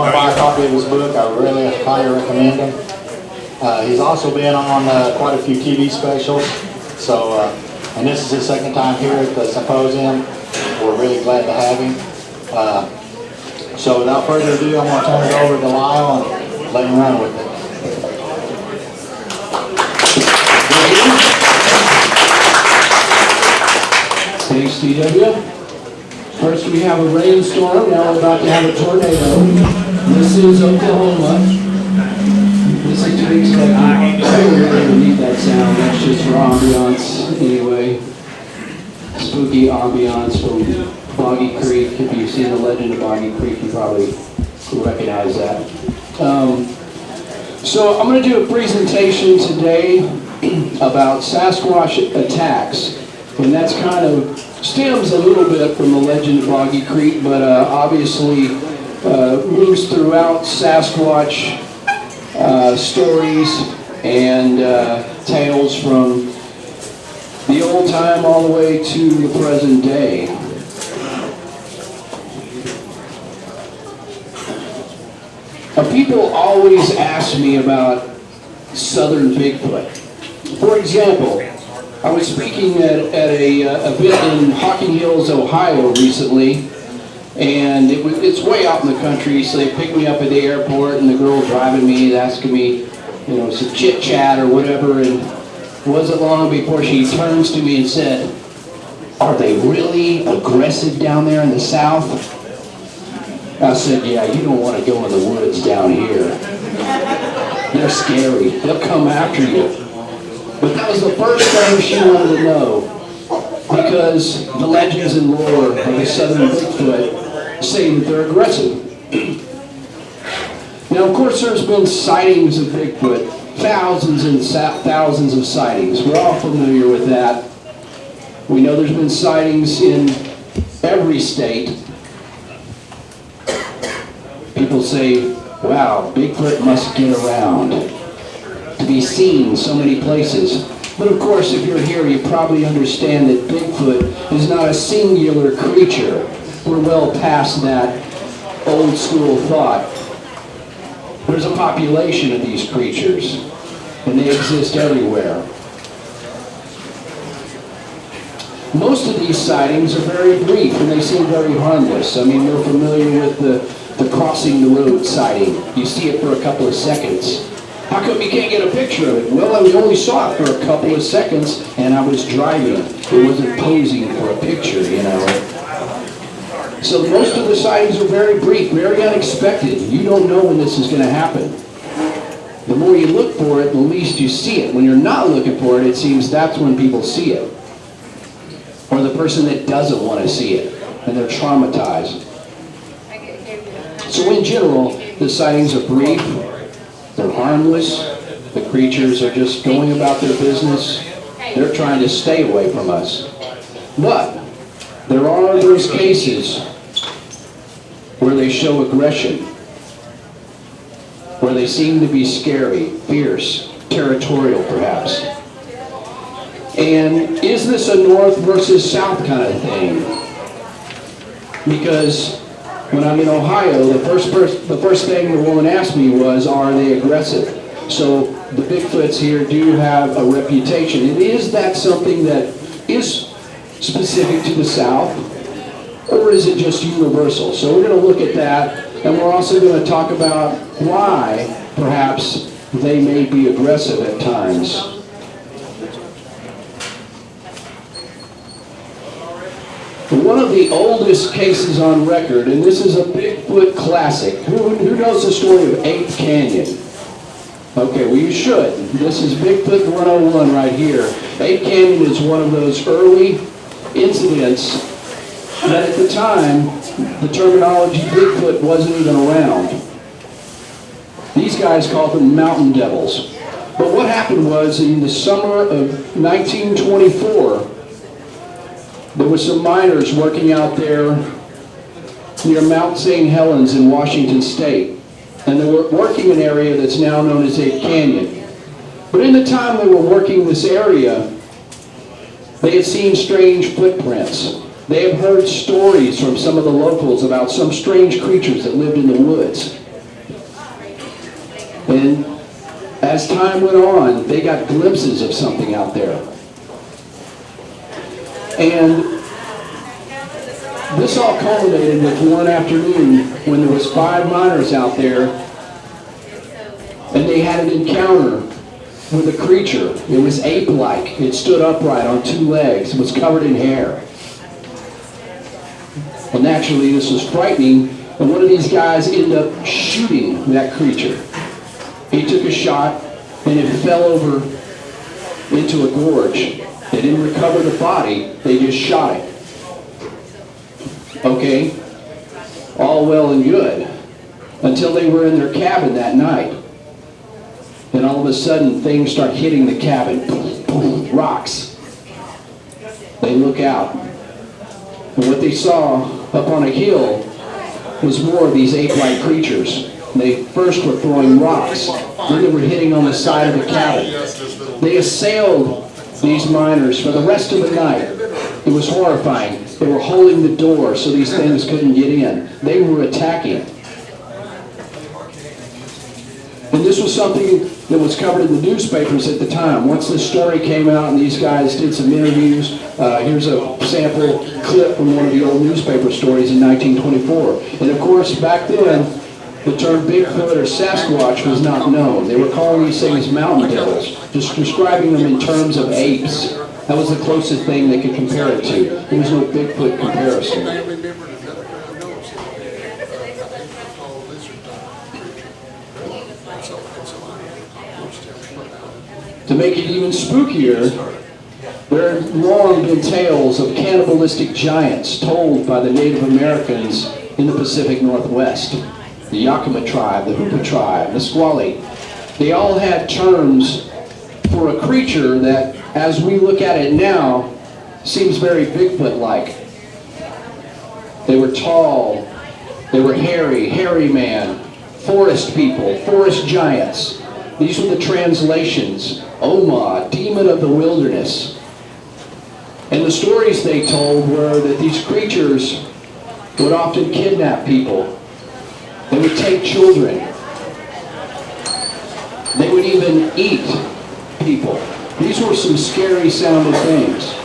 want to buy a copy of his book, I really highly recommend him. He's also been on quite a few TV specials. So, and this is his second time here at the symposium. We're really glad to have him. So without further ado, I'm going to turn it over to Lyle and let him run with it. Thanks, DW. First we have a rainstorm, now we're about to have a tornado. This is Oklahoma. This is to be expected. I don't really need that sound, that's just for ambiance anyway. Spooky ambiance from Boggy Creek. If you've seen the legend of Boggy Creek, you probably recognize that. So I'm going to do a presentation today about Sasquatch attacks. And that's kind of stems a little bit from the legend of Boggy Creek, but obviously moves throughout Sasquatch stories and tales from the old time all the way to the present day. People always ask me about southern Bigfoot. For example, I was speaking at a event in Hocking Hills, Ohio recently, and it's way out in the country, so they picked me up at the airport, and the girl driving me, asking me, you know, some chit-chat or whatever, and it wasn't long before she turns to me and said, "Are they really aggressive down there in the south?" I said, "Yeah, you don't want to go in the woods down here. They're scary. They'll come after you." But that was the first thing she wanted to know, because the legends and lore of the southern Bigfoot say that they're aggressive. Now, of course, there's been sightings of Bigfoot, thousands and thousands of sightings. We're all familiar with that. We know there's been sightings in every state. People say, wow, Bigfoot must get around to be seen so many places. But of course, if you're here, you probably understand that Bigfoot is not a singular creature. We're well past that old school thought. There's a population of these creatures, and they exist everywhere. Most of these sightings are very brief, and they seem very harmless. I mean, we're familiar with the crossing the road sighting. You see it for a couple of seconds. How come you can't get a picture of it? Well, I only saw it for a couple of seconds, and I was driving. It wasn't posing for a picture, you know. So most of the sightings are very brief, very unexpected. You don't know when this is going to happen. The more you look for it, the least you see it. When you're not looking for it, it seems that's when people see it. Or the person that doesn't want to see it, and they're traumatized. So in general, the sightings are brief, they're harmless, the creatures are just going about their business, they're trying to stay away from us. But there are those cases where they show aggression, where they seem to be scary, fierce, territorial perhaps. And is this a north versus south kind of thing? Because when I'm in Ohio, the first thing the woman asked me was, are they aggressive? So the Bigfoots here do have a reputation. And is that something that is specific to the South, or is it just universal? So we're going to look at that, and we're also going to talk about why, perhaps, they may be aggressive at times. One of the oldest cases on record, and this is a Bigfoot classic. Who knows the story of 8th Canyon? Okay, well you should. This is Bigfoot 101 right here. 8th Canyon is one of those early incidents that at the time, the terminology Bigfoot wasn't even around. These guys called them mountain devils. But what happened was, in the summer of 1924, there were some miners working out there near Mount St. Helens in Washington State. And they were working an area that's now known as 8th Canyon. But in the time they were working this area, they had seen strange footprints. They had heard stories from some of the locals about some strange creatures that lived in the woods. And as time went on, they got glimpses of something out there. And this all culminated with one afternoon when there was 5 miners out there, and they had an encounter with a creature. It was ape-like. It stood upright on 2 legs. It was covered in hair. Well, naturally, this was frightening, and one of these guys ended up shooting that creature. He took a shot, and it fell over into a gorge. They didn't recover the body, they just shot it. Okay, all well and good, until they were in their cabin that night. Then all of a sudden, things start hitting the cabin. Boom, boom, rocks. They look out, and what they saw up on a hill was more of these ape-like creatures. They first were throwing rocks, then they were hitting on the side of the cabin. They assailed these miners for the rest of the night. It was horrifying. They were holding the door so these things couldn't get in. They were attacking. And this was something that was covered in the newspapers at the time. Once this story came out and these guys did some interviews, here's a sample clip from one of the old newspaper stories in 1924. And of course, back then, the term Bigfoot or Sasquatch was not known. They were calling these things mountain devils, just describing them in terms of apes. That was the closest thing they could compare it to. There was no Bigfoot comparison. To make it even spookier, there have long been tales of cannibalistic giants told by the Native Americans in the Pacific Northwest. The Yakima tribe, the Hoopa tribe, the Squally. They all had terms for a creature that, as we look at it now, seems very Bigfoot-like. They were tall, they were hairy man, forest people, forest giants. These were the translations. Oma, demon of the wilderness. And the stories they told were that these creatures would often kidnap people. They would take children. They would even eat people. These were some scary sounding things.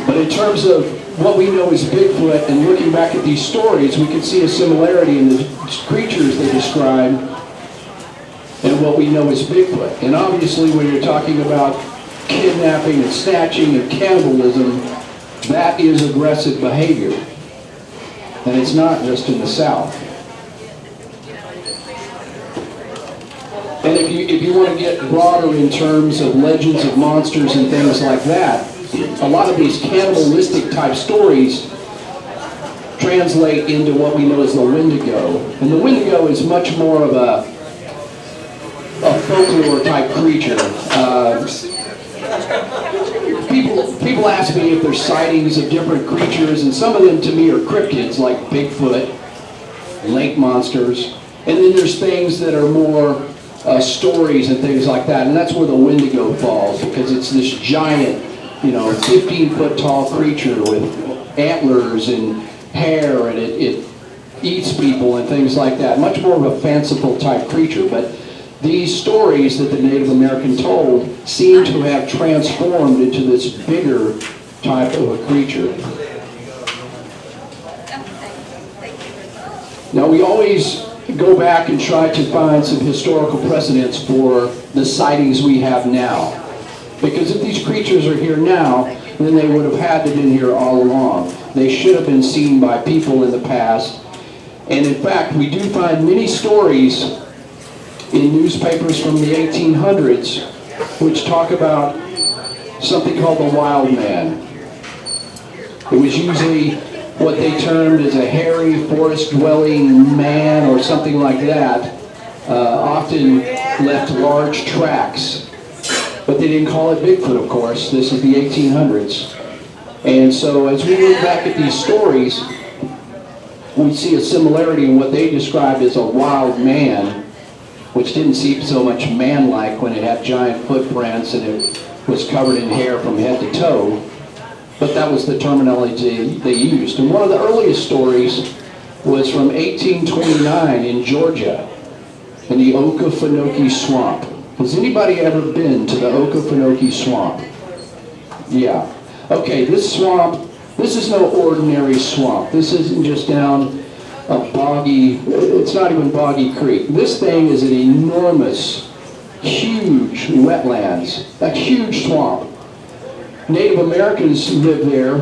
But in terms of what we know as Bigfoot and looking back at these stories, we can see a similarity in the creatures they described and what we know as Bigfoot. And obviously when you're talking about kidnapping and snatching and cannibalism, that is aggressive behavior. And it's not just in the South. And if you want to get broader in terms of legends of monsters and things like that, a lot of these cannibalistic type stories translate into what we know as the Wendigo. And the Wendigo is much more of a folklore type creature. People ask me if there's sightings of different creatures, and some of them to me are cryptids like Bigfoot, lake monsters, and then there's things that are more stories and things like that, and that's where the Wendigo falls, because it's this giant, 15-foot tall creature with antlers and hair, and it eats people and things like that. Much more of a fanciful type creature, but these stories that the Native American told seem to have transformed into this bigger type of a creature. Now we always go back and try to find some historical precedents for the sightings we have now. Because if these creatures are here now, then they would have had to been here all along. They should have been seen by people in the past. And in fact, we do find many stories in newspapers from the 1800s which talk about something called the wild man. It was usually what they termed as a hairy, forest-dwelling man or something like that, often left large tracks. But they didn't call it Bigfoot, of course. This is the 1800s. And so as we look back at these stories, we see a similarity in what they described as a wild man, which didn't seem so much man-like when it had giant footprints and it was covered in hair from head to toe. But that was the terminology they used. And one of the earliest stories was from 1829 in Georgia. in the Okefenokee Swamp. Has anybody ever been to the Okefenokee Swamp? Yeah. Okay, this swamp, this is no ordinary swamp. This isn't just down a boggy, it's not even Boggy Creek. This thing is an enormous, huge wetlands, a huge swamp. Native Americans lived there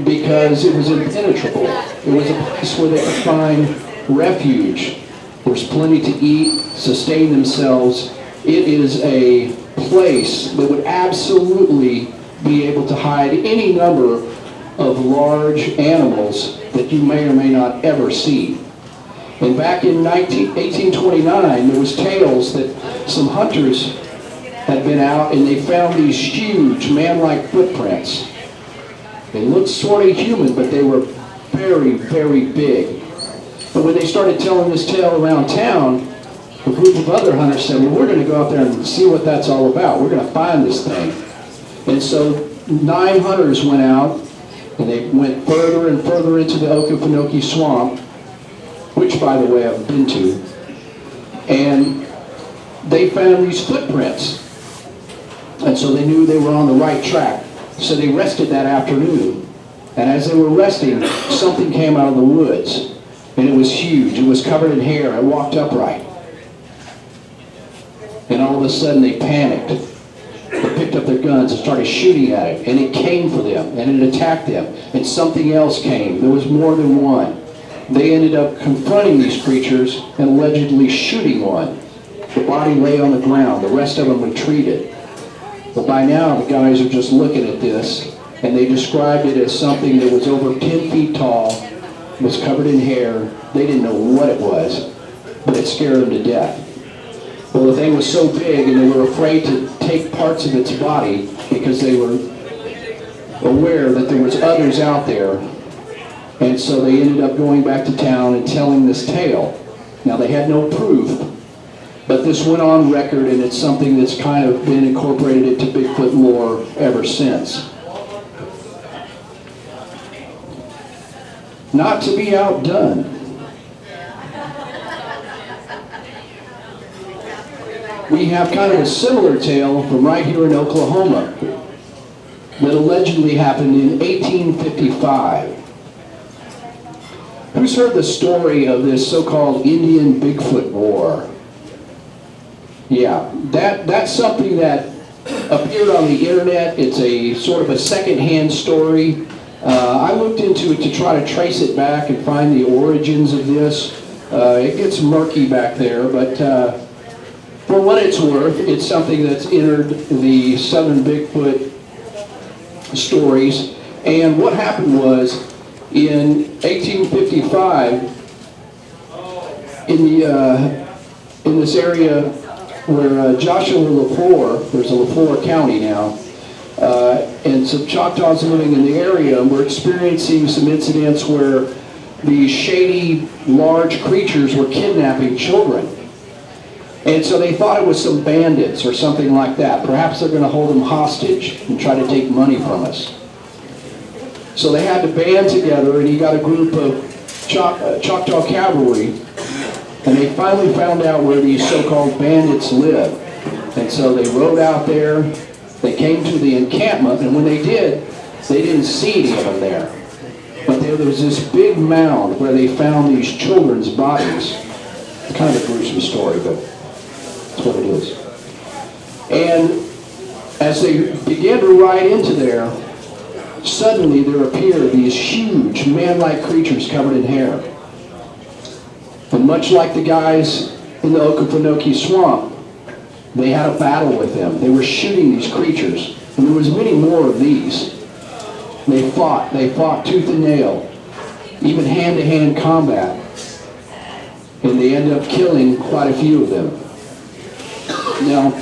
because it was impenetrable. It was a place where they could find refuge. There's plenty to eat, sustain themselves. It is a place that would absolutely be able to hide any number of large animals that you may or may not ever see. And back in 1829, there was tales that some hunters had been out and they found these huge man-like footprints. They looked sort of human, but they were very, very big. But when they started telling this tale around town, a group of other hunters said, well, we're going to go out there and see what that's all about. We're going to find this thing. And so 9 hunters went out, and they went further and further into the Okefenokee Swamp, which, by the way, I've been to. And they found these footprints. And so they knew they were on the right track. So they rested that afternoon. And as they were resting, something came out of the woods. And it was huge. It was covered in hair. It walked upright. And all of a sudden they panicked. They picked up their guns and started shooting at it. And it came for them. And it attacked them. And something else came. There was more than one. They ended up confronting these creatures and allegedly shooting one. The body lay on the ground. The rest of them retreated. But by now the guys are just looking at this. And they described it as something that was over 10 feet tall, was covered in hair. They didn't know what it was, but it scared them to death. Well, the thing was so big and they were afraid to take parts of its body because they were aware that there was others out there. And so they ended up going back to town and telling this tale. Now they had no proof, but this went on record and it's something that's kind of been incorporated into Bigfoot lore ever since. Not to be outdone, we have kind of a similar tale from right here in Oklahoma that allegedly happened in 1855. Who's heard the story of this so-called Indian Bigfoot War? Yeah, that's something that appeared on the internet. It's a sort of a second-hand story. I looked into it to try to trace it back and find the origins of this. It gets murky back there, but for what it's worth, it's something that's entered the Southern Bigfoot stories. And what happened was, in 1855, in this area where Joshua LaFleur, there's a LaFleur County now, and some Choctaws living in the area were experiencing some incidents where these shady, large creatures were kidnapping children. And so they thought it was some bandits or something like that. Perhaps they're going to hold them hostage and try to take money from us. So they had to band together, and he got a group of Choctaw cavalry, and they finally found out where these so-called bandits live. And so they rode out there, they came to the encampment, and when they did, they didn't see any of them there. But there was this big mound where they found these children's bodies. It's kind of a gruesome story, but that's what it is. And as they began to ride into there, suddenly there appeared these huge man-like creatures covered in hair. And much like the guys in the Okefenokee Swamp, they had a battle with them. They were shooting these creatures. And there was many more of these. They fought tooth and nail, even hand-to-hand combat. And they ended up killing quite a few of them. Now,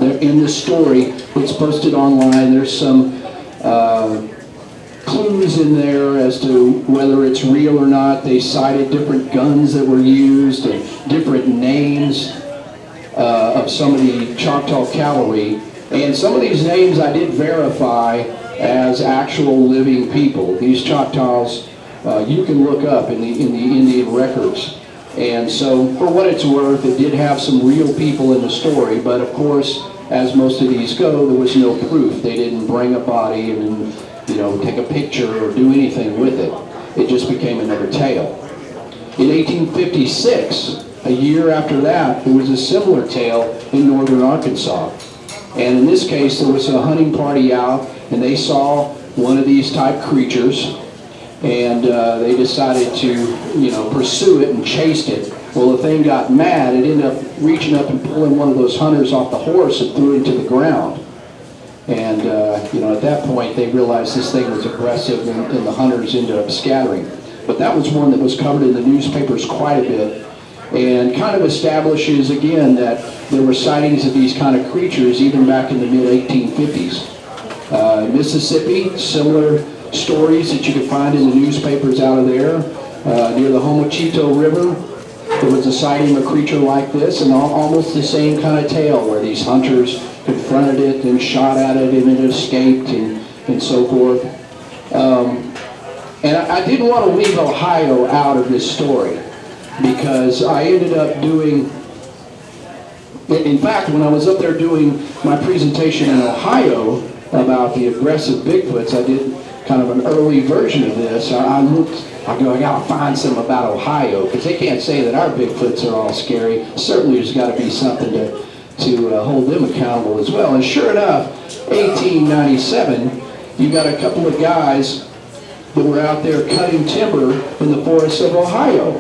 in this story, it's posted online. There's some clues in there as to whether it's real or not. They cited different guns that were used and different names of some of the Choctaw cavalry. And some of these names I did verify as actual living people. These Choctaws, you can look up in the Indian records. And so, for what it's worth, it did have some real people in the story, but of course, as most of these go, there was no proof. They didn't bring a body and, take a picture or do anything with it. It just became another tale. In 1856, a year after that, there was a similar tale in northern Arkansas. And in this case, there was a hunting party out, and they saw one of these type creatures, and they decided to, pursue it and chased it. Well, the thing got mad. It ended up reaching up and pulling one of those hunters off the horse and threw him to the ground. And, at that point, they realized this thing was aggressive, and the hunters ended up scattering. But that was one that was covered in the newspapers quite a bit, and kind of establishes, again, that there were sightings of these kind of creatures even back in the mid-1850s. Mississippi, similar stories that you could find in the newspapers out of there. Near the Homochito River, there was a sighting of a creature like this, and almost the same kind of tale, where these hunters confronted it and shot at it, and it escaped, and so forth. And I didn't want to leave Ohio out of this story, because I ended up doing, in fact, when I was up there doing my presentation in Ohio about the aggressive Bigfoots, I did kind of an early version of this. I gotta find some about Ohio, because they can't say that our Bigfoots are all scary. Certainly there's got to be something to hold them accountable as well. And sure enough, 1897, you got a couple of guys that were out there cutting timber in the forests of Ohio.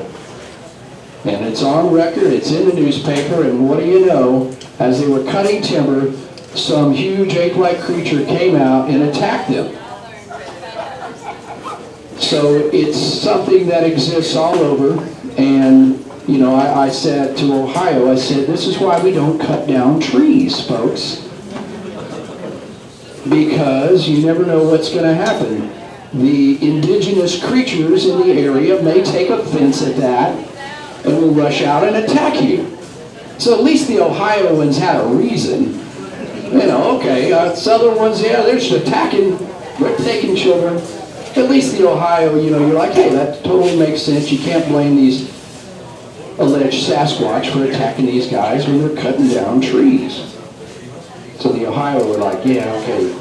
And it's on record, it's in the newspaper, and what do you know, as they were cutting timber, some huge ape-like creature came out and attacked them. So it's something that exists all over, and I said to Ohio, I said, this is why we don't cut down trees, folks. Because you never know what's going to happen. The indigenous creatures in the area may take offense at that and will rush out and attack you. So at least the Ohioans had a reason. Okay, southern ones, yeah, they're just attacking, they're taking children. At least the Ohio, you're like, hey, that totally makes sense. You can't blame these alleged Sasquatch for attacking these guys when they're cutting down trees. So the Ohio were like, yeah, okay.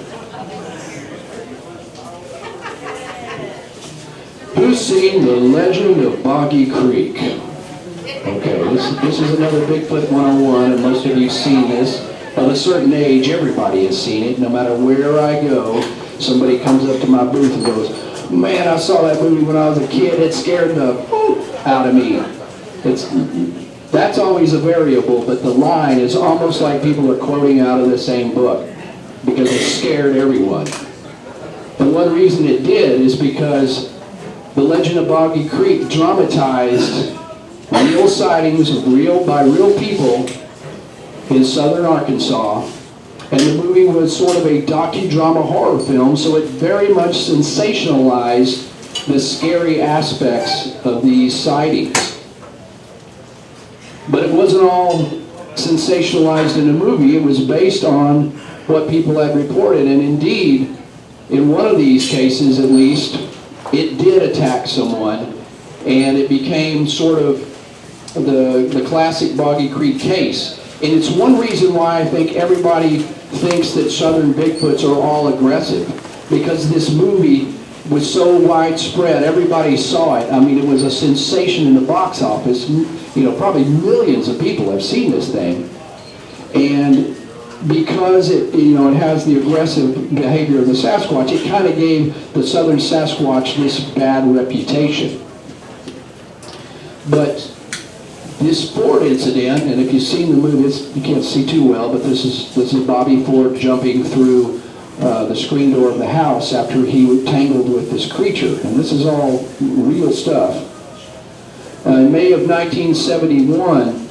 Who's seen the legend of Boggy Creek? Okay, this is another Bigfoot 101, and most of you have seen this. Of a certain age, everybody has seen it. No matter where I go, somebody comes up to my booth and goes, man, I saw that movie when I was a kid. It scared the out of me. That's always a variable, but the line is almost like people are quoting out of the same book, because it scared everyone. And one reason it did is because the legend of Boggy Creek dramatized real sightings by real people in southern Arkansas, and the movie was sort of a docudrama horror film, so it very much sensationalized the scary aspects of these sightings. But it wasn't all sensationalized in the movie. It was based on what people had reported, and indeed, in one of these cases at least, it did attack someone, and it became sort of the classic Boggy Creek case. And it's one reason why I think everybody thinks that southern Bigfoots are all aggressive, because this movie was so widespread. Everybody saw it. I mean, it was a sensation in the box office. Probably millions of people have seen this thing. And because it has the aggressive behavior of the Sasquatch, it kind of gave the southern Sasquatch this bad reputation. But this Ford incident, and if you've seen the movie, you can't see too well, but this is Bobby Ford jumping through the screen door of the house after he tangled with this creature. And this is all real stuff. In May of 1971,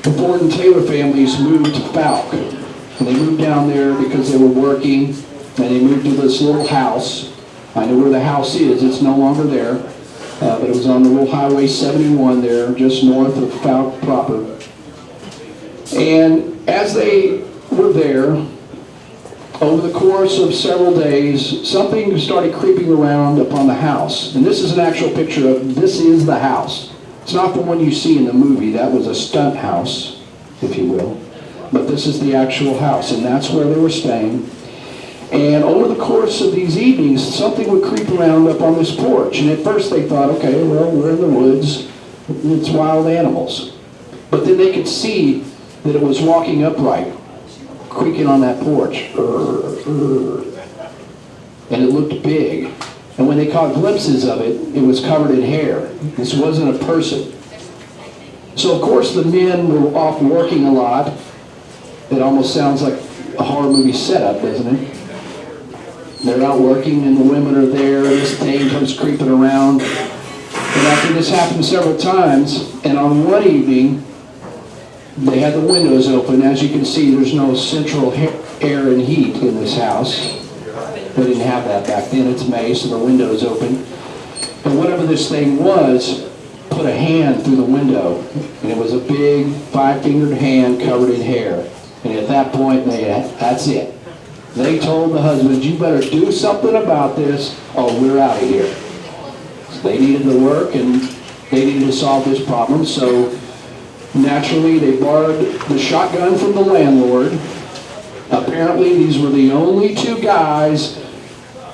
the Ford and Taylor families moved to Fouke. And they moved down there because they were working, and they moved to this little house. I know where the house is. It's no longer there. But it was on the little Highway 71 there, just north of Fouke proper. And as they were there, over the course of several days, something started creeping around upon the house. And this is an actual picture of, this is the house. It's not the one you see in the movie. That was a stunt house, if you will. But this is the actual house, and that's where they were staying. And over the course of these evenings, something would creep around up on this porch. And at first they thought, okay, well, we're in the woods. It's wild animals. But then they could see that it was walking upright, creaking on that porch. And it looked big. And when they caught glimpses of it, it was covered in hair. This wasn't a person. So of course the men were off working a lot. It almost sounds like a horror movie setup, doesn't it? They're out working and the women are there, and this thing comes creeping around. And after this happened several times, and on one evening, they had the windows open. As you can see, there's no central air and heat in this house. They didn't have that back then. It's May, so the window's open. And whatever this thing was, put a hand through the window. And it was a big 5-fingered hand covered in hair. And at that point, that's it. They told the husband, you better do something about this, or we're out of here. So they needed the work, and they needed to solve this problem. So naturally, they borrowed the shotgun from the landlord. Apparently, these were the only 2 guys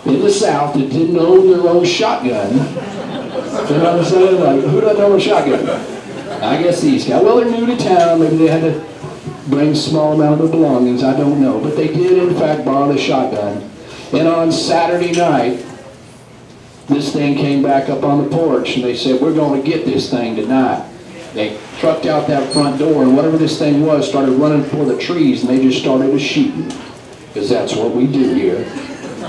in the South that didn't own their own shotgun. You know what I'm saying? Like, who doesn't own a shotgun? I guess these guys. Well, they're new to town. Maybe they had to bring a small amount of their belongings. I don't know. But they did, in fact, borrow the shotgun. And on Saturday night, this thing came back up on the porch, and they said, we're going to get this thing tonight. They trucked out that front door, and whatever this thing was started running for the trees, and they just started shooting. Because that's what we do here.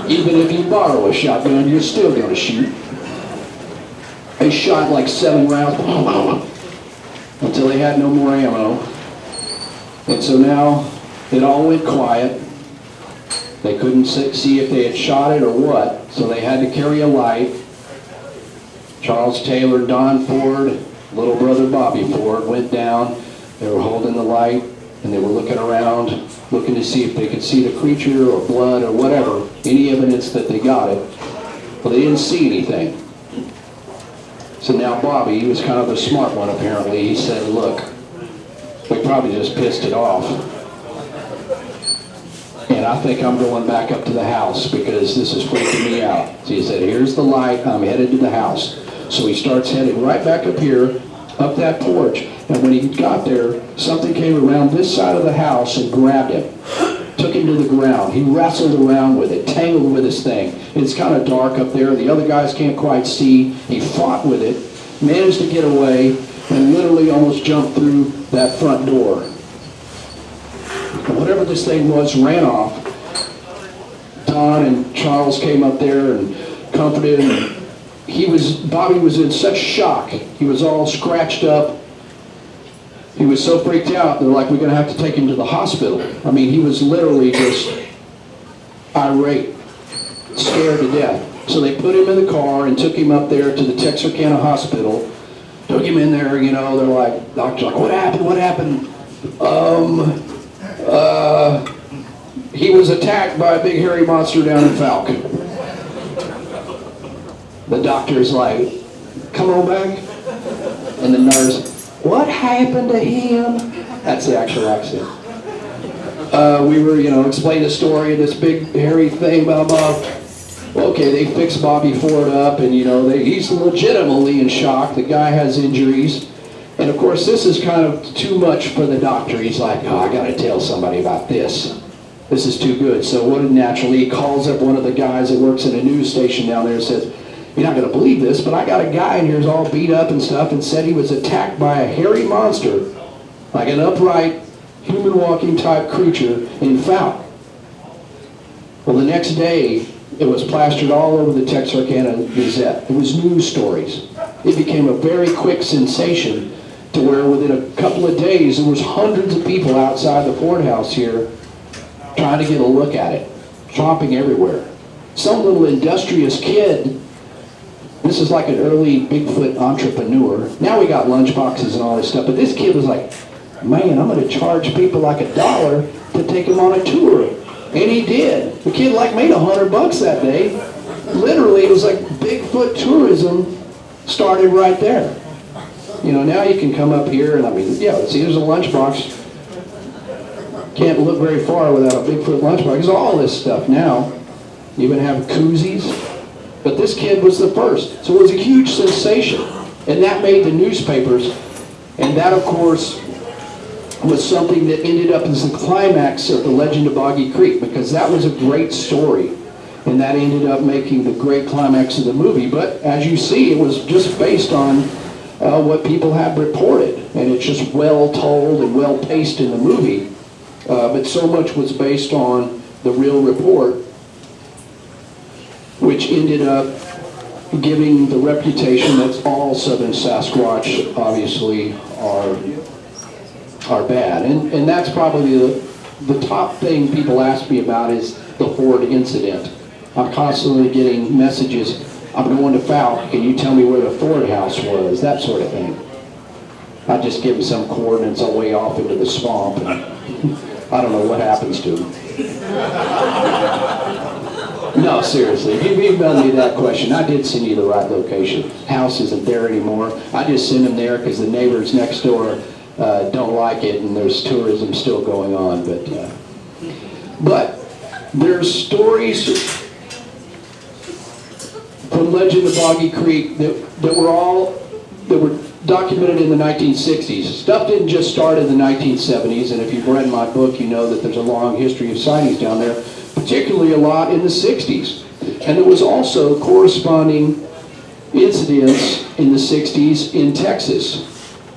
Even if you borrow a shotgun, you're still going to shoot. They shot like 7 rounds until they had no more ammo. And so now it all went quiet. They couldn't see if they had shot it or what, so they had to carry a light. Charles Taylor, Don Ford, little brother Bobby Ford went down. They were holding the light, and they were looking around, looking to see if they could see the creature or blood or whatever, any evidence that they got it. Well, they didn't see anything. So now Bobby, he was kind of the smart one apparently, he said, look, we probably just pissed it off. And I think I'm going back up to the house because this is freaking me out. So he said, here's the light, I'm headed to the house. So he starts heading right back up here, up that porch. And when he got there, something came around this side of the house and grabbed him. Took him to the ground. He wrestled around with it, tangled with this thing. It's kind of dark up there. The other guys can't quite see. He fought with it, managed to get away, and literally almost jumped through that front door. And whatever this thing was ran off. Don and Charles came up there and comforted him. Bobby was in such shock. He was all scratched up. He was so freaked out, they're like, we're going to have to take him to the hospital. I mean, he was literally just irate, scared to death. So they put him in the car and took him up there to the Texarkana hospital. Took him in there, you know, they're like, doctor's like, what happened? He was attacked by a big hairy monster down in Falcon. The doctor's like, come on back. And the nurse, what happened to him? That's the actual accent. We were, explaining the story of this big hairy thing, blah, blah. Well, okay, they fixed Bobby Ford up, and, he's legitimately in shock. The guy has injuries. And, of course, this is kind of too much for the doctor. He's like, oh, I got to tell somebody about this. This is too good. So what naturally, he calls up one of the guys that works in a news station down there and says, you're not going to believe this, but I got a guy in here who's all beat up and stuff and said he was attacked by a hairy monster, like an upright, human-walking type creature in Falk. Well, the next day, it was plastered all over the Texarkana Gazette. It was news stories. It became a very quick sensation to where within a couple of days, there was hundreds of people outside the courthouse here trying to get a look at it, chomping everywhere. Some little industrious kid. This is like an early Bigfoot entrepreneur. Now we got lunch boxes and all this stuff, but this kid was like, man, I'm going to charge people like $1 to take him on a tour. And he did. The kid made $100 that day. Literally, it was like Bigfoot tourism started right there. You know, now you can come up here and I mean, yeah, see, there's a lunchbox. Can't look very far without a Bigfoot lunchbox. There's all this stuff now. You even have koozies. But this kid was the first. So it was a huge sensation. And that made the newspapers. And that, of course, was something that ended up as the climax of the Legend of Boggy Creek, because that was a great story. And that ended up making the great climax of the movie. But as you see, it was just based on what people had reported. And it's just well told and well paced in the movie. But so much was based on the real report, which ended up giving the reputation that all southern Sasquatch obviously are bad. And that's probably the top thing people ask me about is the Ford incident. I'm constantly getting messages, I'm going to Falk, can you tell me where the Ford house was? That sort of thing. I just give them some coordinates on way off into the swamp. And I don't know what happens to them. No, seriously, if you emailed me that question, I did send you the right location. House isn't there anymore. I just send them there because the neighbors next door don't like it, and there's tourism still going on. But there's stories from Legend of Boggy Creek that were documented in the 1960s. Stuff didn't just start in the 1970s, and if you've read my book, you know that there's a long history of sightings down there, particularly a lot in the 60s. And there was also corresponding incidents in the 60s in Texas.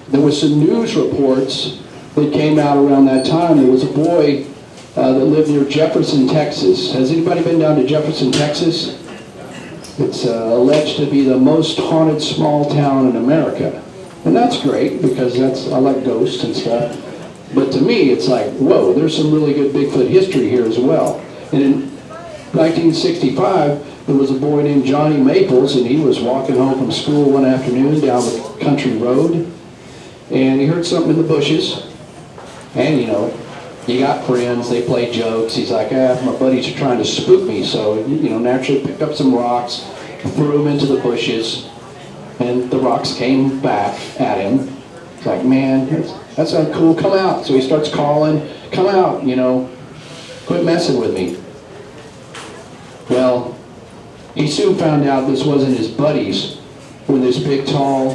There was some news reports that came out around that time. There was a boy that lived near Jefferson, Texas. Has anybody been down to Jefferson, Texas? It's alleged to be the most haunted small town in America. And that's great because I like ghosts and stuff. But to me, it's like, whoa, there's some really good Bigfoot history here as well. And in 1965, there was a boy named Johnny Maples, and he was walking home from school one afternoon down the country road, and he heard something in the bushes. And, you know, you got friends, they play jokes. He's like, my buddies are trying to spook me. So, you know, naturally picked up some rocks, threw them into the bushes, and the rocks came back at him. It's like, man, that's not cool, come out. So he starts calling, come out, you know, quit messing with me. Well, he soon found out this wasn't his buddies when this big, tall,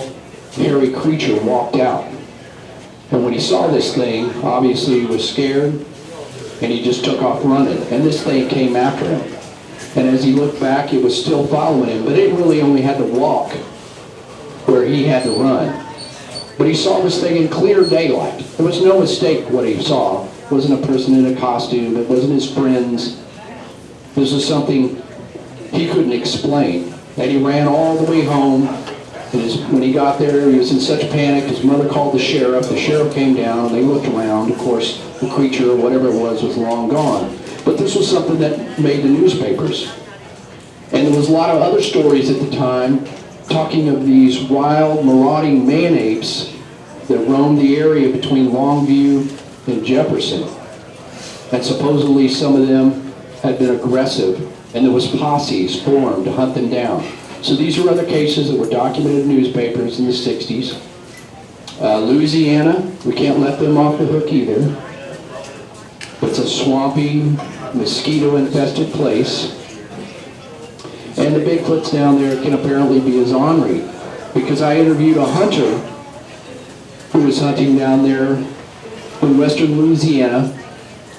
hairy creature walked out. And when he saw this thing, obviously he was scared, and he just took off running. And this thing came after him. And as he looked back, it was still following him, but it really only had to walk where he had to run. But he saw this thing in clear daylight. There was no mistake what he saw. It wasn't a person in a costume. It wasn't his friends. This was something he couldn't explain. And he ran all the way home. And when he got there, he was in such panic. His mother called the sheriff. The sheriff came down, and they looked around. Of course, the creature, or whatever it was long gone. But this was something that made the newspapers. And there was a lot of other stories at the time talking of these wild, marauding man-apes that roamed the area between Longview and Jefferson. And supposedly some of them had been aggressive, and there was posses formed to hunt them down. So these are other cases that were documented in newspapers in the 60s. Louisiana, we can't let them off the hook either. It's a swampy, mosquito-infested place. And the Bigfoots down there can apparently be as ornery. Because I interviewed a hunter who was hunting down there in western Louisiana,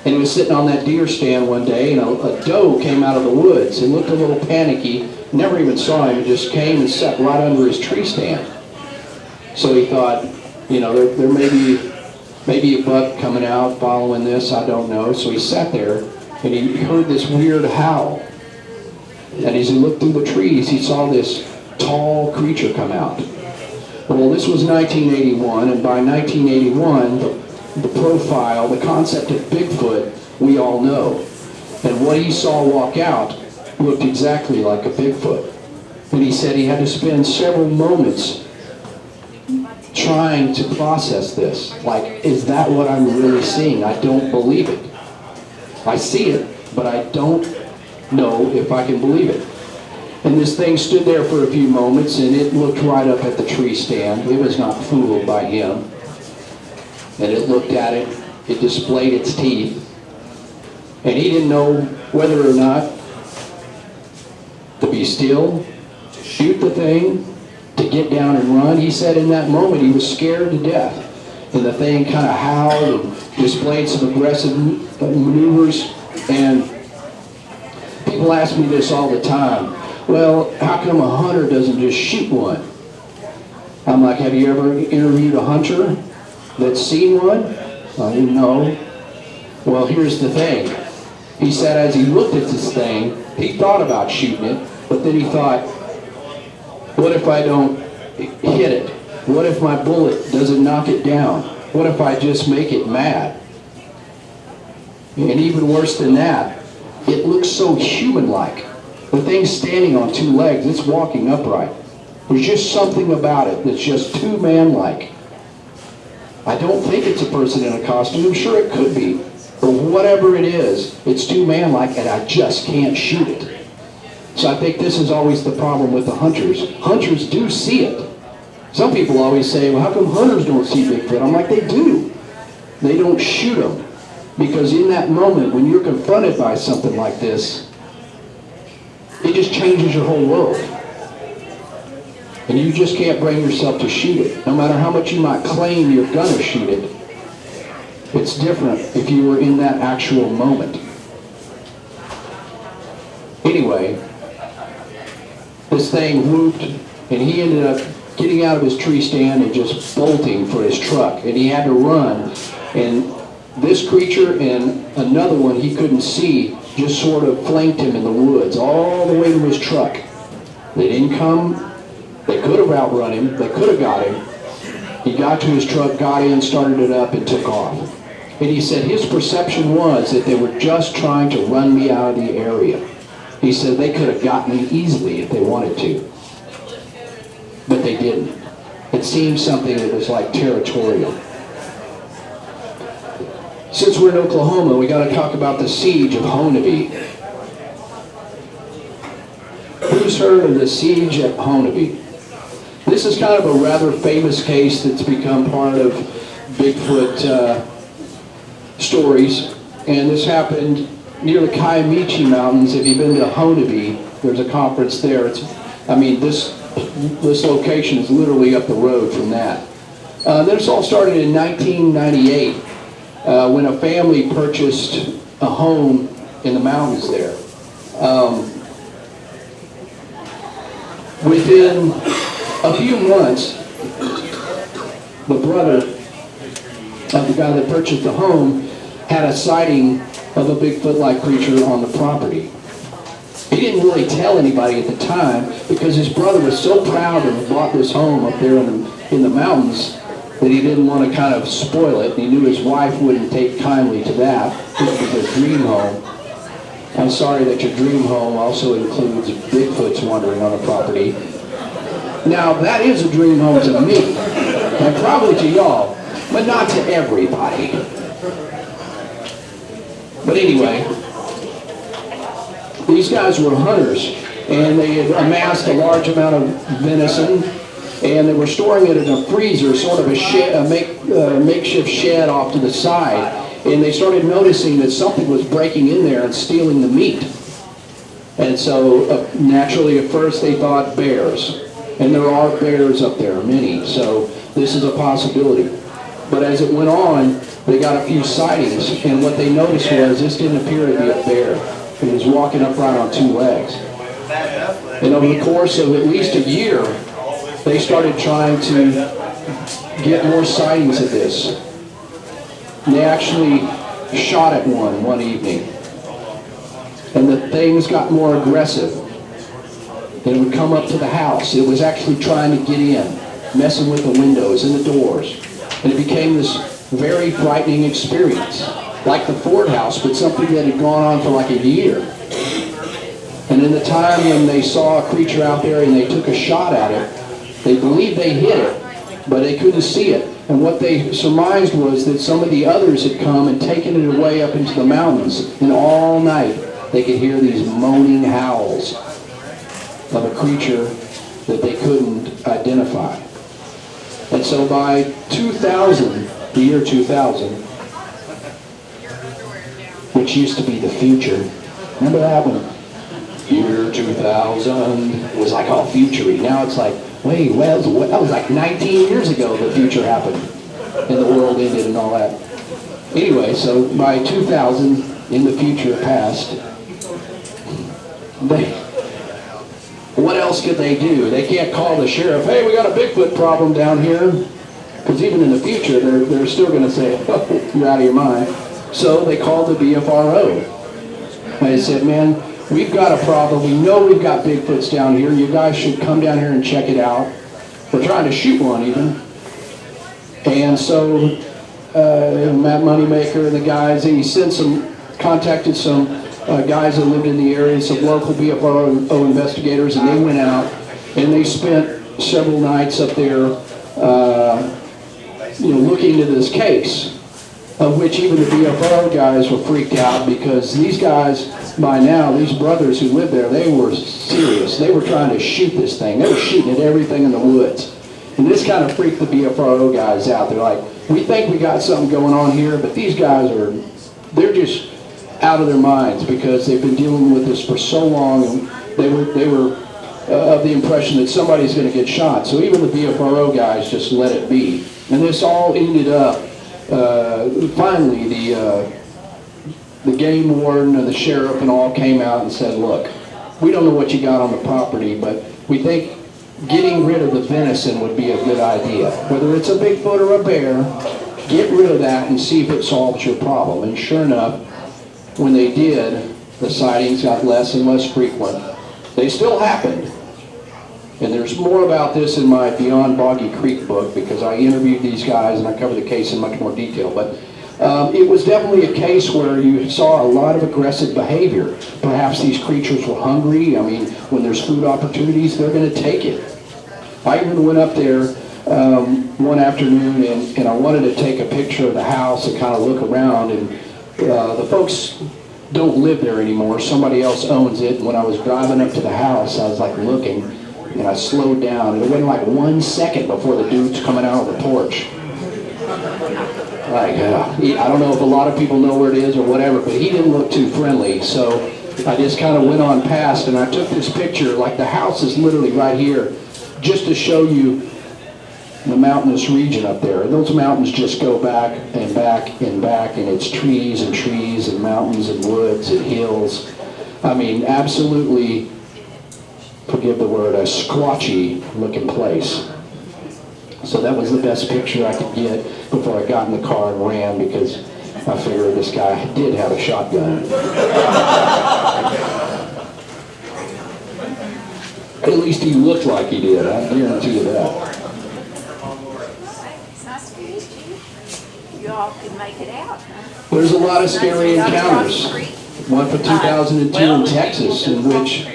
and he was sitting on that deer stand one day, and a doe came out of the woods and looked a little panicky, never even saw him, and just came and sat right under his tree stand. So he thought, you know, there may be a buck coming out following this, I don't know. So he sat there, and he heard this weird howl. And as he looked through the trees, he saw this tall creature come out. Well, this was 1981, and by 1981, the profile, the concept of Bigfoot, we all know. And what he saw walk out looked exactly like a Bigfoot. And he said he had to spend several moments trying to process this. Like, is that what I'm really seeing? I don't believe it. I see it, but I don't know if I can believe it. And this thing stood there for a few moments, and it looked right up at the tree stand. It was not fooled by him. And it looked at it. It displayed its teeth. And he didn't know whether or not to be still, to shoot the thing, to get down and run. He said in that moment he was scared to death. And the thing kind of howled and displayed some aggressive maneuvers. And people ask me this all the time. Well, how come a hunter doesn't just shoot one? I'm like, have you ever interviewed a hunter that's seen one? No. Well, here's the thing. He said as he looked at this thing, he thought about shooting it, but then he thought, what if I don't hit it? What if my bullet doesn't knock it down? What if I just make it mad? And even worse than that, it looks so human-like. The thing's standing on two legs, it's walking upright. There's just something about it that's just too man-like. I don't think it's a person in a costume. I'm sure it could be. But whatever it is, it's too man-like, and I just can't shoot it. So I think this is always the problem with the hunters. Hunters do see it. Some people always say, well, how come hunters don't see Bigfoot? I'm like, they do. They don't shoot them. Because in that moment, when you're confronted by something like this, it just changes your whole world. And you just can't bring yourself to shoot it. No matter how much you might claim you're gonna shoot it, it's different if you were in that actual moment. Anyway, this thing whooped, and he ended up getting out of his tree stand and just bolting for his truck. And he had to run. And this creature and another one he couldn't see just sort of flanked him in the woods all the way to his truck. They didn't come. They could have outrun him. They could have got him. He got to his truck, got in, started it up, and took off. And he said his perception was that they were just trying to run me out of the area. He said they could have gotten me easily if they wanted to. But they didn't. It seemed something that was like territorial. Since we're in Oklahoma, we got to talk about the siege of Honobia. Who's heard of the siege at Honobia? This is kind of a rather famous case that's become part of Bigfoot stories. And this happened near the Kiamichi Mountains. If you've been to Honobia, there's a conference there. This location is literally up the road from that. This all started in 1998 when a family purchased a home in the mountains there. Within a few months, the brother of the guy that purchased the home had a sighting of a Bigfoot-like creature on the property. He didn't really tell anybody at the time because his brother was so proud to have bought this home up there in the mountains that he didn't want to kind of spoil it. He knew his wife wouldn't take kindly to that. This was their dream home. I'm sorry that your dream home also includes Bigfoots wandering on the property. Now, that is a dream home to me, and probably to y'all, but not to everybody. But anyway, these guys were hunters, and they had amassed a large amount of venison, and they were storing it in a freezer, sort of a makeshift shed off to the side. And they started noticing that something was breaking in there and stealing the meat. And so naturally at first they thought bears. And there are bears up there, many. So this is a possibility. But as it went on, they got a few sightings. And what they noticed was this didn't appear to be a bear. It was walking upright on two legs. And over the course of at least a year, they started trying to get more sightings of this. And they actually shot at one evening. And the things got more aggressive. And it would come up to the house. It was actually trying to get in, messing with the windows and the doors. And it became this very frightening experience. Like the Ford house, but something that had gone on for like a year. And in the time when they saw a creature out there and they took a shot at it, they believed they hit it, but they couldn't see it. And what they surmised was that some of the others had come and taken it away up into the mountains. And all night they could hear these moaning howls. of a creature that they couldn't identify. And so by 2000, the year 2000, which used to be the future, remember that one? Year 2000 was like all future-y. Now it's like, wait, well, that was like 19 years ago the future happened and the world ended and all that. Anyway, so by 2000, in the future past, what else could they do? They can't call the sheriff, hey, we got a Bigfoot problem down here. Because even in the future, they're still going to say, oh, you're out of your mind. So they called the BFRO. And they said, man, we've got a problem. We know we've got Bigfoots down here. You guys should come down here and check it out. We're trying to shoot one even. And so Matt Moneymaker and the guys, he contacted some guys that lived in the area, some local BFRO investigators, and they went out and they spent several nights up there looking into this case, of which even the BFRO guys were freaked out because these guys, by now, these brothers who lived there, they were serious. They were trying to shoot this thing. They were shooting at everything in the woods. And this kind of freaked the BFRO guys out. They're like, we think we got something going on here, but these guys they're just out of their minds because they've been dealing with this for so long, and they were of the impression that somebody's going to get shot. So even the BFRO guys just let it be. And this all ended up, finally the game warden and the sheriff and all came out and said, look, we don't know what you got on the property, but we think getting rid of the venison would be a good idea. Whether it's a Bigfoot or a bear, get rid of that and see if it solves your problem. And sure enough, when they did, the sightings got less and less frequent. They still happened. And there's more about this in my Beyond Boggy Creek book because I interviewed these guys and I covered the case in much more detail. But it was definitely a case where you saw a lot of aggressive behavior. Perhaps these creatures were hungry. I mean, when there's food opportunities, they're going to take it. I even went up there one afternoon and I wanted to take a picture of the house and kind of look around. And the folks don't live there anymore. Somebody else owns it. And when I was driving up to the house, I was like looking, and I slowed down. And it wasn't like 1 second before the dude's coming out of the porch. Like, I don't know if a lot of people know where it is or whatever, but he didn't look too friendly. So I just kind of went on past, and I took this picture. Like the house is literally right here, just to show you the mountainous region up there. Those mountains just go back and back and back, and it's trees and trees and mountains and woods and hills. I mean, absolutely, forgive the word, a squatchy looking place. So that was the best picture I could get before I got in the car and ran, because I figured this guy did have a shotgun. At least he looked like he did, I guarantee you that. It's nice to meet you. You all can make it out, huh? There's a lot of scary encounters. One from 2002 in Texas, in which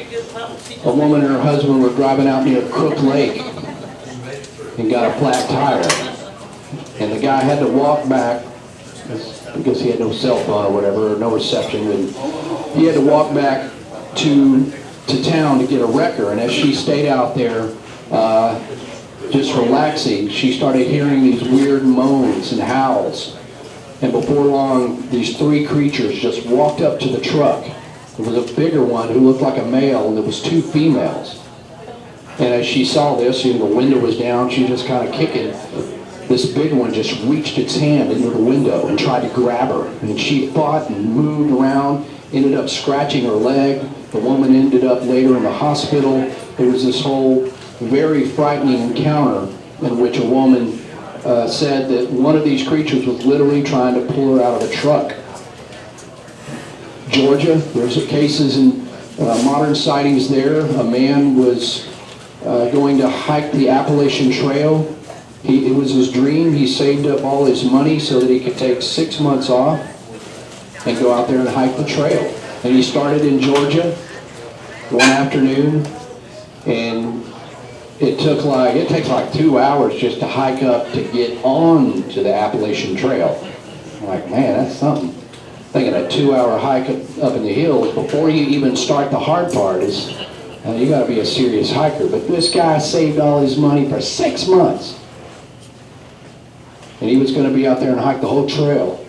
a woman and her husband were driving out near Crook Lake and got a flat tire. And the guy had to walk back, because he had no cell phone or whatever, or no reception, and he had to walk back to town to get a wrecker. And as she stayed out there just relaxing, she started hearing these weird moans and howls. And before long, these three creatures just walked up to the truck. There was a bigger one who looked like a male, and there was two females. And as she saw this, and the window was down, she was just kind of kicking. This big one just reached its hand into the window and tried to grab her. And she fought and moved around, ended up scratching her leg. The woman ended up later in the hospital. There was this whole very frightening encounter in which a woman said that one of these creatures was literally trying to pull her out of a truck. Georgia, there's cases in modern sightings there. A man was going to hike the Appalachian Trail. It was his dream. He saved up all his money so that he could take 6 months off and go out there and hike the trail. And he started in Georgia one afternoon, and it takes like 2 hours just to hike up to get on to the Appalachian Trail. I'm like, man, that's something. Thinking a 2-hour hike up in the hills before you even start the hard part is Now, you got to be a serious hiker, but this guy saved all his money for 6 months. And he was going to be out there and hike the whole trail.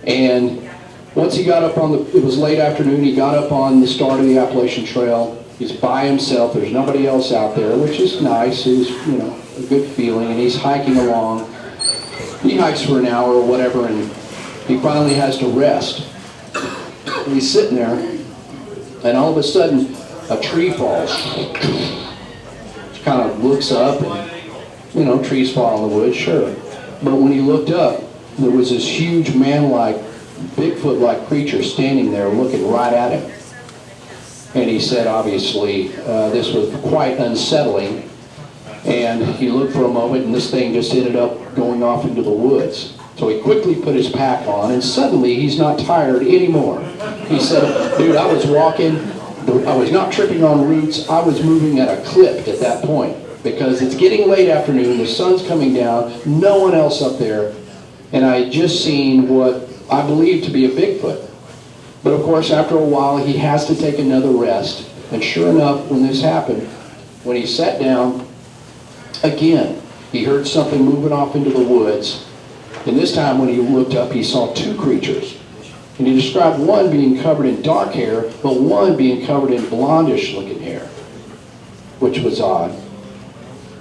And once he got up on it was late afternoon, he got up on the start of the Appalachian Trail. He's by himself, there's nobody else out there, which is nice. It was, a good feeling, and he's hiking along. He hikes for an hour or whatever, and he finally has to rest. And he's sitting there, and all of a sudden, a tree falls. He kind of looks up, and, trees fall in the woods, sure. But when he looked up, there was this huge man-like, Bigfoot-like creature standing there looking right at him. And he said, obviously, this was quite unsettling. And he looked for a moment, and this thing just ended up going off into the woods. So he quickly put his pack on, and suddenly he's not tired anymore. He said, dude, I was walking, I was not tripping on roots, I was moving at a clip at that point. Because it's getting late afternoon, the sun's coming down, no one else up there, and I had just seen what I believe to be a Bigfoot. But of course, after a while, he has to take another rest. And sure enough, when this happened, when he sat down, again, he heard something moving off into the woods. And this time when he looked up, he saw two creatures. And he described one being covered in dark hair, but one being covered in blondish-looking hair, which was odd.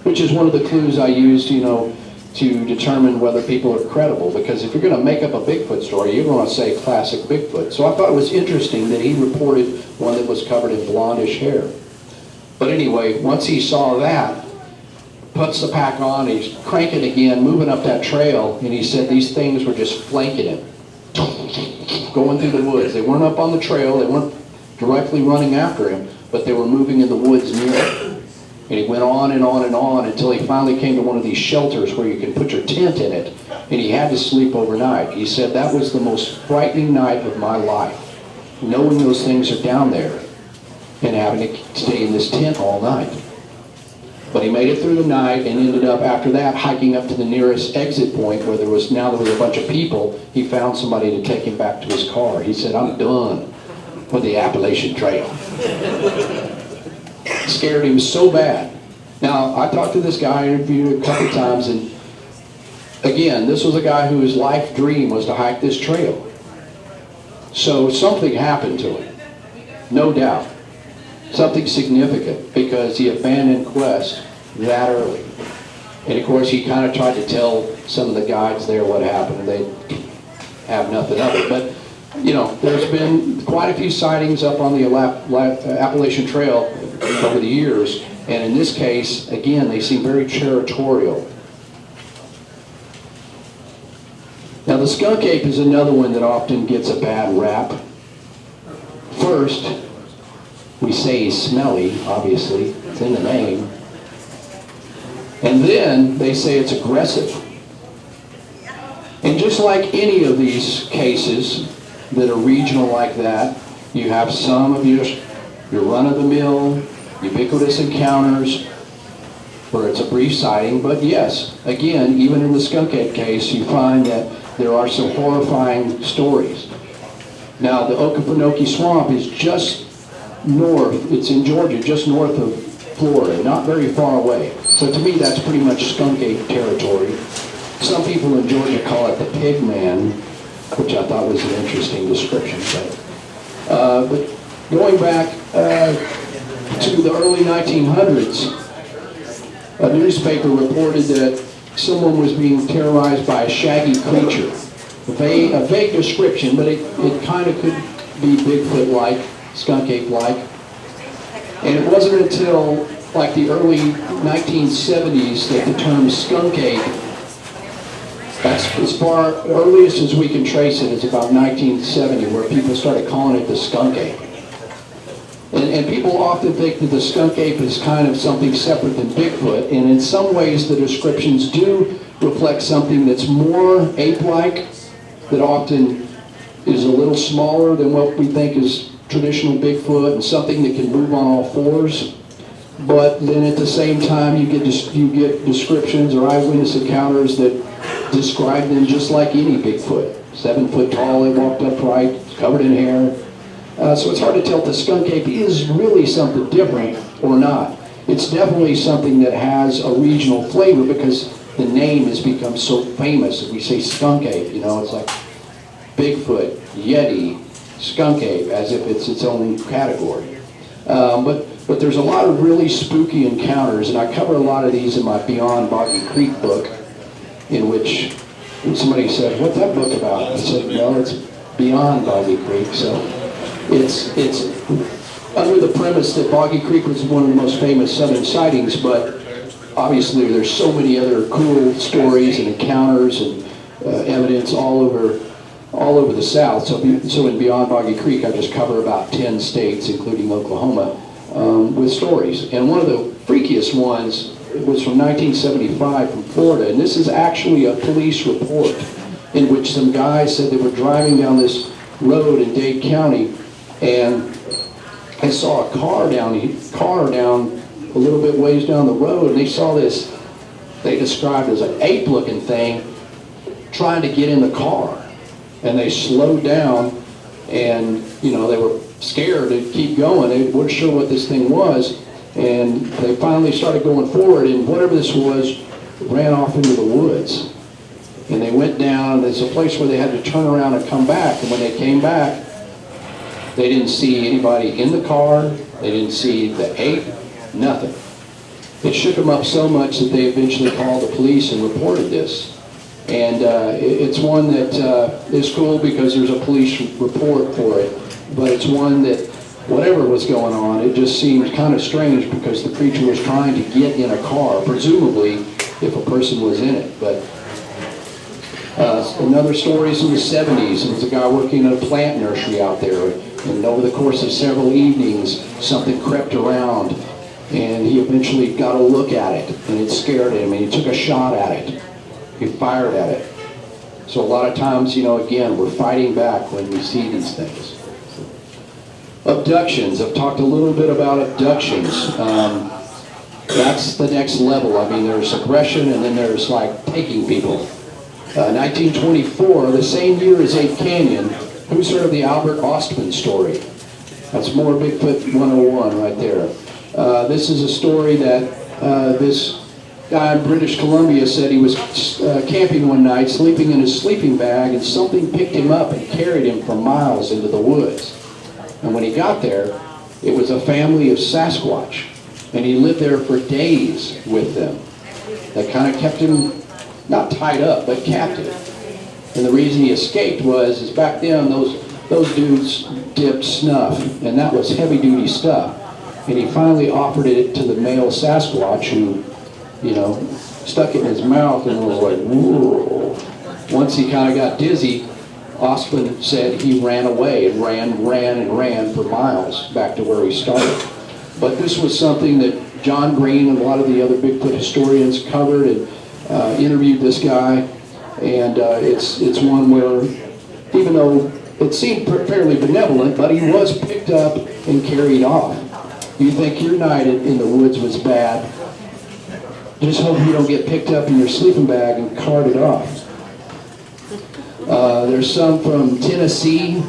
Which is one of the clues I used, to determine whether people are credible. Because if you're going to make up a Bigfoot story, you're going to say classic Bigfoot. So I thought it was interesting that he reported one that was covered in blondish hair. But anyway, once he saw that, puts the pack on, he's cranking again, moving up that trail, and he said these things were just flanking him, going through the woods. They weren't up on the trail, they weren't directly running after him, but they were moving in the woods near him. And he went on and on and on until he finally came to one of these shelters where you can put your tent in it, and he had to sleep overnight. He said that was the most frightening night of my life, knowing those things are down there and having to stay in this tent all night. But he made it through the night and ended up, after that, hiking up to the nearest exit point where there was a bunch of people. He found somebody to take him back to his car. He said, I'm done with the Appalachian Trail. It scared him so bad. Now, I talked to this guy, interviewed him a couple times, and again, this was a guy whose life dream was to hike this trail. So something happened to him, no doubt. Something significant, because he abandoned quest that early. And of course, he kind of tried to tell some of the guides there what happened, and they have nothing of it. But, there's been quite a few sightings up on the Appalachian Trail over the years, and in this case, again, they seem very territorial. Now, the skunk ape is another one that often gets a bad rap. First, we say he's smelly, obviously, it's in the name. And then they say it's aggressive. And just like any of these cases that are regional like that, you have some of your run-of-the-mill, ubiquitous encounters where it's a brief sighting. But yes, again, even in the skunk ape case, you find that there are some horrifying stories. Now, the Okefenokee Swamp is just north, it's in Georgia, just north of Florida, not very far away. So to me, that's pretty much skunk ape territory. Some people in Georgia call it the pig man, which I thought was an interesting description. But going back to the early 1900s, a newspaper reported that someone was being terrorized by a shaggy creature. A vague description, but it kind of could be Bigfoot-like, skunk ape-like. And it wasn't until like the early 1970s that the term skunk ape, that's as far earliest as we can trace it, is about 1970, where people started calling it the skunk ape. And people often think that the skunk ape is kind of something separate than Bigfoot, and in some ways the descriptions do reflect something that's more ape-like, that often is a little smaller than what we think is traditional Bigfoot, and something that can move on all fours. But then at the same time, you get descriptions or eyewitness encounters that describe them just like any Bigfoot. 7 foot tall, they walked upright, covered in hair. So it's hard to tell if the skunk ape is really something different, or not. It's definitely something that has a regional flavor because the name has become so famous. If we say skunk ape, you know, it's like Bigfoot, Yeti, skunk ape, as if it's its own category. But there's a lot of really spooky encounters, and I cover a lot of these in my Beyond Boggy Creek book, in which somebody said, "What's that book about?" I said, "Well, it's Beyond Boggy Creek." So it's under the premise that Boggy Creek was one of the most famous southern sightings, but obviously there's so many other cool stories and encounters and evidence all over the South. So in Beyond Boggy Creek, I just cover about 10 states, including Oklahoma, with stories. And one of the freakiest ones was from 1975 from Florida, and this is actually a police report in which some guys said they were driving down this road in Dade County, and they saw a car down a little bit ways down the road, and they saw this, they described as an ape-looking thing trying to get in the car. And they slowed down, and you know, they were scared to keep going. They weren't sure what this thing was, and they finally started going forward, and whatever this was ran off into the woods. And they went down, there's a place where they had to turn around and come back, and when they came back, they didn't see anybody in the car, they didn't see the ape, nothing. It shook them up so much that they eventually called the police and reported this. And it's one that is cool because there's a police report for it, but it's one that whatever was going on, it just seemed kind of strange because the creature was trying to get in a car, presumably if a person was in it. But another story is in the 70s. There was a guy working at a plant nursery out there, and over the course of several evenings, something crept around, and he eventually got a look at it, and it scared him, and he took a shot at it. He fired at it. So a lot of times, you know, again, we're fighting back when we see these things. Abductions. I've talked a little bit about abductions. That's the next level. I mean, there's aggression, and then there's like taking people. 1924, the same year as Ape Canyon. Who's heard of the Albert Ostman story? That's more Bigfoot 101 right there. This is a story that this guy in British Columbia said he was camping one night, sleeping in his sleeping bag, and something picked him up and carried him for miles into the woods. And when he got there, it was a family of Sasquatch, and he lived there for days with them. That kind of kept him, not tied up, but captive. And the reason he escaped is back then those dudes dipped snuff, and that was heavy-duty stuff. And he finally offered it to the male Sasquatch, who, you know, stuck it in his mouth and was like, whoa. Once he kind of got dizzy, Ostman said he ran away and ran for miles back to where he started. But this was something that John Green and a lot of the other Bigfoot historians covered and interviewed this guy. And it's one where, even though it seemed fairly benevolent, but he was picked up and carried off. You think your night in the woods was bad, just hope you don't get picked up in your sleeping bag and carted off. There's some from Tennessee.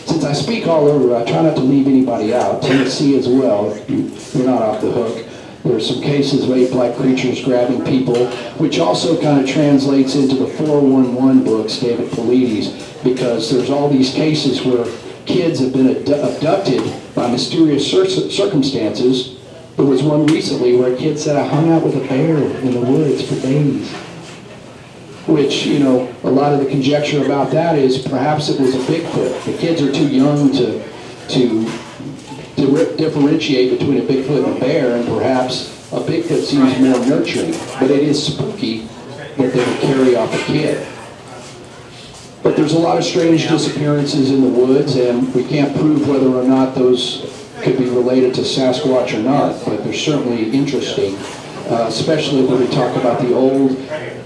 Since I speak all over, I try not to leave anybody out. Tennessee as well, you're not off the hook. There are some cases of ape-like creatures grabbing people, which also kind of translates into the 411 books, David Paulides, because there's all these cases where kids have been abducted by mysterious circumstances. There was one recently where a kid said, I hung out with a bear in the woods for days. Which, you know, a lot of the conjecture about that is perhaps it was a Bigfoot. The kids are too young to differentiate between a Bigfoot and a bear, and perhaps a Bigfoot seems more nurturing. But it is spooky that they would carry off a kid. But there's a lot of strange disappearances in the woods, and we can't prove whether or not those could be related to Sasquatch or not, but they're certainly interesting, especially when we talk about the old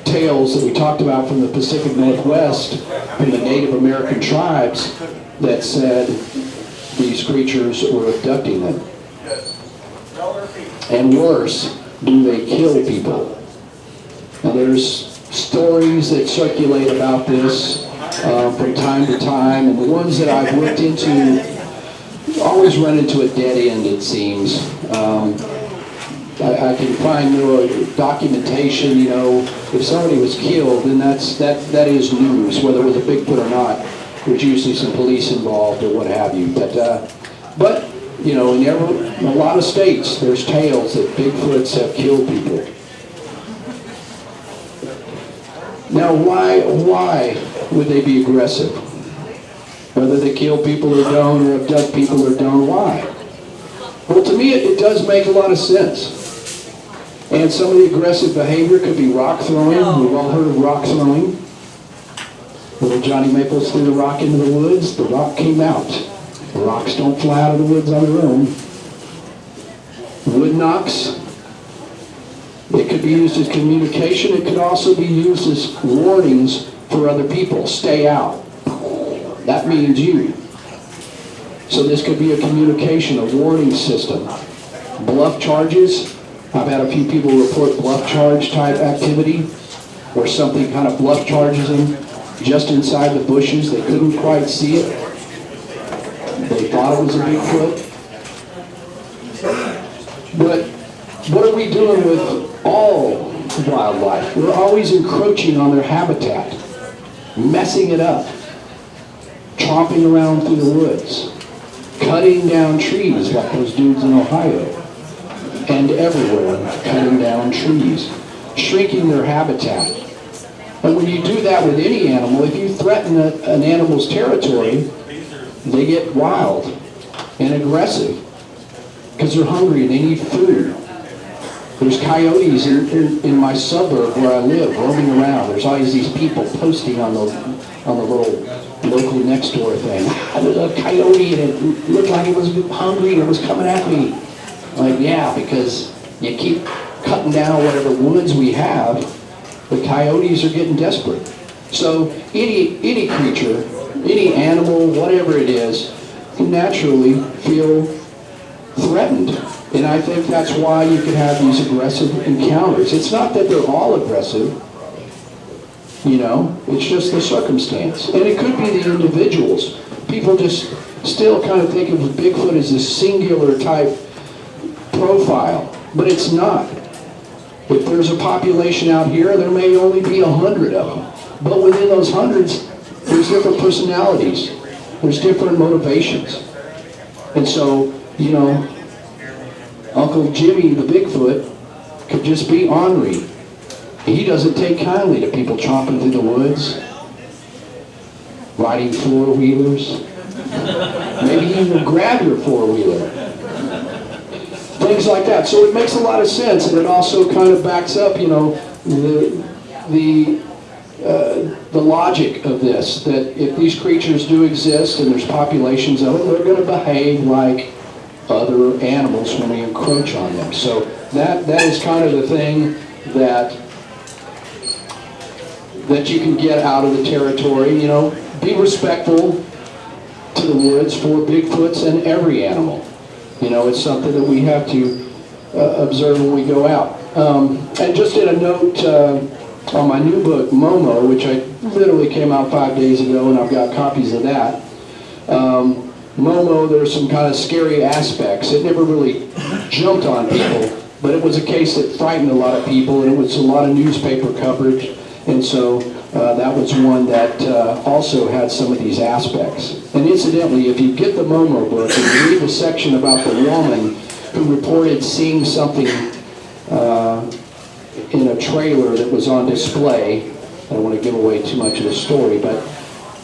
tales that we talked about from the Pacific Northwest, from the Native American tribes that said these creatures were abducting them. And worse, do they kill people? Now there's stories that circulate about this from time to time, and the ones that I've looked into always run into a dead end, it seems. I can find no documentation, you know, if somebody was killed, then that is news, whether it was a Bigfoot or not. There's usually some police involved or what have you. But you know, in a lot of states, there's tales that Bigfoots have killed people. Now, why would they be aggressive? Whether they kill people or don't, or abduct people or don't, why? Well, to me, it does make a lot of sense. And some of the aggressive behavior could be rock throwing. We've all heard of rock throwing. Little Johnny Maples threw the rock into the woods. The rock came out. The rocks don't fly out of the woods on their own. Wood knocks. It could be used as communication. It could also be used as warnings for other people. Stay out. That means you. So this could be a communication, a warning system. Bluff charges. I've had a few people report bluff charge type activity where something kind of bluff charges them just inside the bushes. They couldn't quite see it. They thought it was a Bigfoot. But what are we doing with all wildlife? We're always encroaching on their habitat, messing it up, tromping around through the woods, cutting down trees like those dudes in Ohio, and everywhere, cutting down trees, shrinking their habitat. And when you do that with any animal, if you threaten an animal's territory, they get wild and aggressive because they're hungry and they need food. There's coyotes in my suburb where I live roaming around. There's always these people posting on the little local next door thing. There's a coyote and it looked like it was hungry and it was coming at me. Like, yeah, because you keep cutting down whatever woods we have, the coyotes are getting desperate. So any creature, any animal, whatever it is, can naturally feel threatened. And I think that's why you can have these aggressive encounters. It's not that they're all aggressive, you know, it's just the circumstance. And it could be the individuals. People just still kind of think of Bigfoot as a singular type profile, but it's not. If there's a population out here, there may only be 100 of them. But within those hundreds, there's different personalities. There's different motivations. And so, you know, Uncle Jimmy the Bigfoot could just be ornery. He doesn't take kindly to people tromping through the woods, riding four-wheelers. Maybe he will grab your four-wheeler. Things like that. So it makes a lot of sense, and it also kind of backs up, you know, the logic of this, that if these creatures do exist and there's populations of them, they're going to behave like other animals when we encroach on them. So that is kind of the thing that you can get out of the territory. You know, be respectful to the woods for Bigfoots and every animal. You know, it's something that we have to observe when we go out. And just in a note on my new book, Momo, which I literally came out 5 days ago, and I've got copies of that. Momo, there's some kind of scary aspects. It never really jumped on people, but it was a case that frightened a lot of people, and it was a lot of newspaper coverage. And so that was one that also had some of these aspects. And incidentally, if you get the Momo book and you read the section about the woman who reported seeing something in a trailer that was on display, I don't want to give away too much of the story, but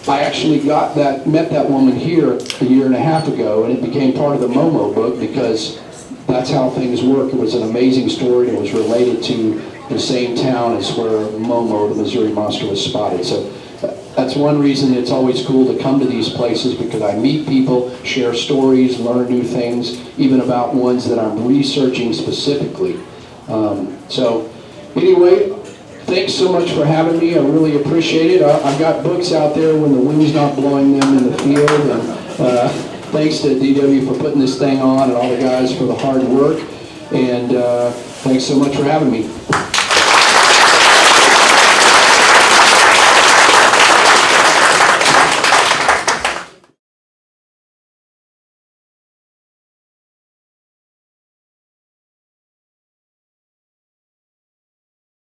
I actually met that woman here a year and a half ago, and it became part of the Momo book because that's how things work. It was an amazing story, and it was related to the same town as where Momo, the Missouri Monster, was spotted. So that's one reason it's always cool to come to these places, because I meet people, share stories, learn new things, even about ones that I'm researching specifically. So anyway, thanks so much for having me. I really appreciate it. I've got books out there when the wind's not blowing them in the field. And thanks to DW for putting this thing on, and all the guys for the hard work. And thanks so much for having me.